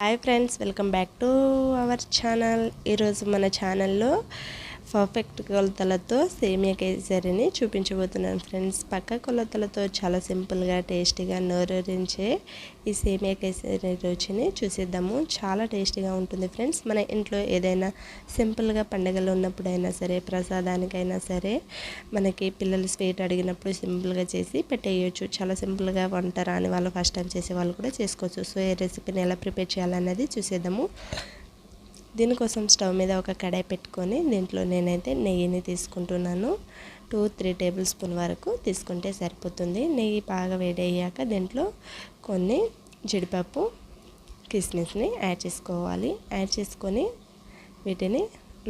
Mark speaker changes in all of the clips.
Speaker 1: Hi friends, welcome back to our channel. ఈరోజు మన ఛానల్లో పర్ఫెక్ట్ కొలతలతో సేమియా కేసరిని చూపించబోతున్నాను ఫ్రెండ్స్. పక్క కొలతలతో చాలా సింపుల్గా టేస్టీగా నోరూరించే ఈ సేమియా కేసరి రుచిని చూసేద్దాము. చాలా టేస్టీగా ఉంటుంది ఫ్రెండ్స్. మన ఇంట్లో ఏదైనా సింపుల్గా పండుగలు ఉన్నప్పుడైనా సరే, ప్రసాదానికైనా సరే, మనకి పిల్లలు స్వీట్ అడిగినప్పుడు సింపుల్గా చేసి పెట్టేయచ్చు. చాలా సింపుల్గా వంట రాని వాళ్ళు, ఫస్ట్ టైం చేసే వాళ్ళు కూడా చేసుకోవచ్చు. సో ఈ రెసిపీని ఎలా ప్రిపేర్ చేయాలన్నది చూసేద్దాము. దీనికోసం స్టవ్ మీద ఒక కడాయి పెట్టుకొని దీంట్లో నేనైతే నెయ్యిని తీసుకుంటున్నాను. 2-3 టేబుల్ స్పూన్ వరకు తీసుకుంటే సరిపోతుంది. నెయ్యి బాగా వేడి అయ్యాక దీంట్లో కొన్ని జీడిపప్పు, కిస్మిస్ని యాడ్ చేసుకోవాలి. యాడ్ చేసుకొని వీటిని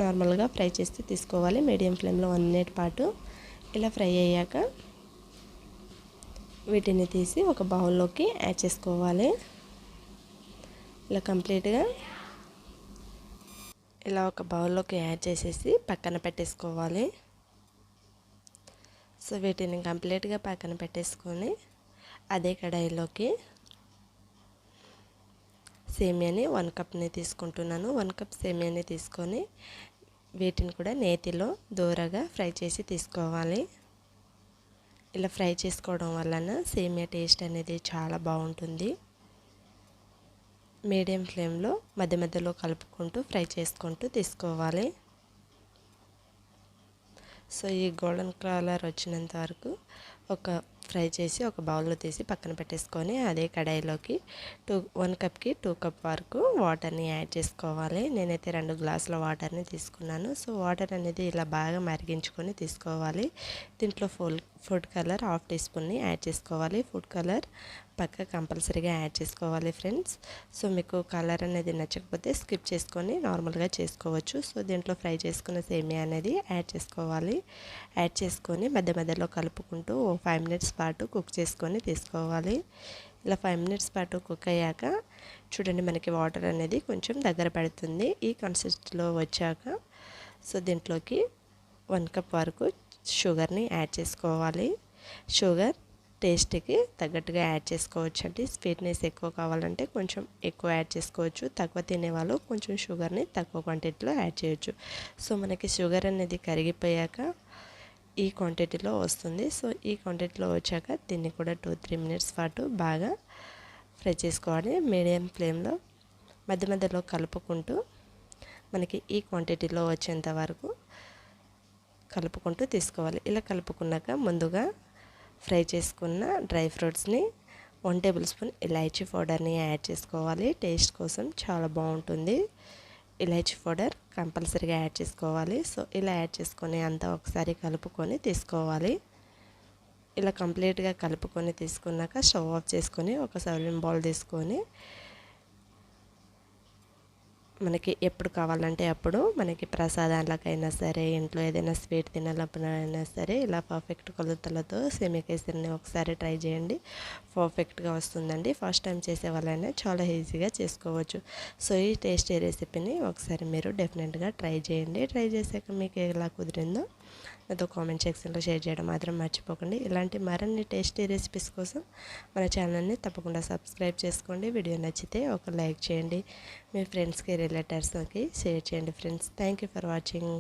Speaker 1: నార్మల్గా ఫ్రై చేసి తీసుకోవాలి. మీడియం ఫ్లేమ్లో 1 మినిట్ పాటు. ఇలా ఫ్రై అయ్యాక వీటిని తీసి ఒక బౌల్లోకి యాడ్ చేసుకోవాలి. ఇలా కంప్లీట్గా ఇలా ఒక బౌల్లోకి యాడ్ చేసేసి పక్కన పెట్టేసుకోవాలి. సో వీటిని కంప్లీట్గా పక్కన పెట్టేసుకొని అదే కడాయిలోకి సేమియాని 1 కప్ని తీసుకుంటున్నాను. 1 కప్ సేమియాని తీసుకొని వీటిని కూడా నేతిలో దూరగా ఫ్రై చేసి తీసుకోవాలి. ఇలా ఫ్రై చేసుకోవడం వలన సేమియా టేస్ట్ అనేది చాలా బాగుంటుంది. మీడియం ఫ్లేమ్లో మధ్య మధ్యలో కలుపుకుంటూ ఫ్రై చేసుకుంటూ తీసుకోవాలి. సో ఈ గోల్డెన్ కలర్ వచ్చినంత వరకు ఫ్రై చేసి ఒక బౌల్లో తీసి పక్కన పెట్టేసుకొని అదే కడాయిలోకి 1 కప్కి 2 కప్ వరకు వాటర్ని యాడ్ చేసుకోవాలి. నేనైతే 2 గ్లాసుల వాటర్ని తీసుకున్నాను. సో వాటర్ అనేది ఇలా బాగా మరిగించుకొని తీసుకోవాలి. దీంట్లో ఫుడ్ కలర్ 1/2 టీ స్పూన్ని యాడ్ చేసుకోవాలి. ఫుడ్ కలర్ పక్క కంపల్సరీగా యాడ్ చేసుకోవాలి ఫ్రెండ్స్. సో మీకు కలర్ అనేది నచ్చకపోతే స్కిప్ చేసుకొని నార్మల్గా చేసుకోవచ్చు. సో దీంట్లో ఫ్రై చేసుకున్న సేమియా అనేది యాడ్ చేసుకోవాలి. యాడ్ చేసుకొని మధ్య మధ్యలో కలుపుకుంటూ 5 మినిట్స్ పాటు కుక్ చేసుకొని తీసుకోవాలి. ఇలా 5 మినిట్స్ పాటు కుక్ అయ్యాక చూడండి, మనకి వాటర్ అనేది కొంచెం దగ్గర పడుతుంది. ఈ కన్సిస్టెన్సీలో వచ్చాక సో దీంట్లోకి 1 కప్ వరకు షుగర్ని యాడ్ చేసుకోవాలి. షుగర్ టేస్ట్కి తగ్గట్టుగా యాడ్ చేసుకోవచ్చు అండి. స్వీట్నెస్ ఎక్కువ కావాలంటే కొంచెం ఎక్కువ యాడ్ చేసుకోవచ్చు. తక్కువ తినేవాళ్ళు కొంచెం షుగర్ని తక్కువ క్వాంటిటీలో యాడ్ చేయొచ్చు. సో మనకి షుగర్ అనేది కరిగిపోయాక ఈ క్వాంటిటీలో వస్తుంది. సో ఈ క్వాంటిటీలో వచ్చాక దీన్ని కూడా 2-3 మినిట్స్ పాటు బాగా ఫ్రై చేసుకోవాలి. మీడియం ఫ్లేమ్లో మధ్య మధ్యలో కలుపుకుంటూ మనకి ఈ క్వాంటిటీలో వచ్చేంత వరకు కలుపుకుంటూ తీసుకోవాలి. ఇలా కలుపుకున్నాక ముందుగా ఫ్రై చేసుకున్న డ్రై ఫ్రూట్స్ని 1 టేబుల్ స్పూన్ ఇలాచీ పౌడర్ని యాడ్ చేసుకోవాలి. టేస్ట్ కోసం చాలా బాగుంటుంది. ఇలాచీ పౌడర్ కంపల్సరీగా యాడ్ చేసుకోవాలి. సో ఇలా యాడ్ చేసుకొని అంతా ఒకసారి కలుపుకొని తీసుకోవాలి. ఇలా కంప్లీట్గా కలుపుకొని తీసుకున్నాక స్టవ్ ఆఫ్ చేసుకొని ఒక సర్వింగ్ బౌల్ తీసుకొని మనకి ఎప్పుడు కావాలంటే అప్పుడు మనకి ప్రసాదాలకైనా సరే, ఇంట్లో ఏదైనా స్వీట్ తినాలన్నా సరే ఇలా పర్ఫెక్ట్ కొలతలతో సేమియా కేసరిని ఒకసారి ట్రై చేయండి. పర్ఫెక్ట్గా వస్తుందండి. ఫస్ట్ టైం చేసే వాళ్ళైనా చాలా ఈజీగా చేసుకోవచ్చు. సో ఈ టేస్టీ రెసిపీని ఒకసారి మీరు డెఫినెట్గా ట్రై చేయండి. ట్రై చేశాక మీకు ఎలా కుదిరిందో నాతో కామెంట్ సెక్షన్లో షేర్ చేయడం మాత్రం మర్చిపోకండి. ఇలాంటి మరిన్ని టేస్టీ రెసిపీస్ కోసం మన ఛానల్ని తప్పకుండా సబ్స్క్రైబ్ చేసుకోండి. వీడియో నచ్చితే ఒక లైక్ చేయండి. మీ ఫ్రెండ్స్కి, రిలేటివ్స్కి షేర్ చేయండి friends. Thank you for watching.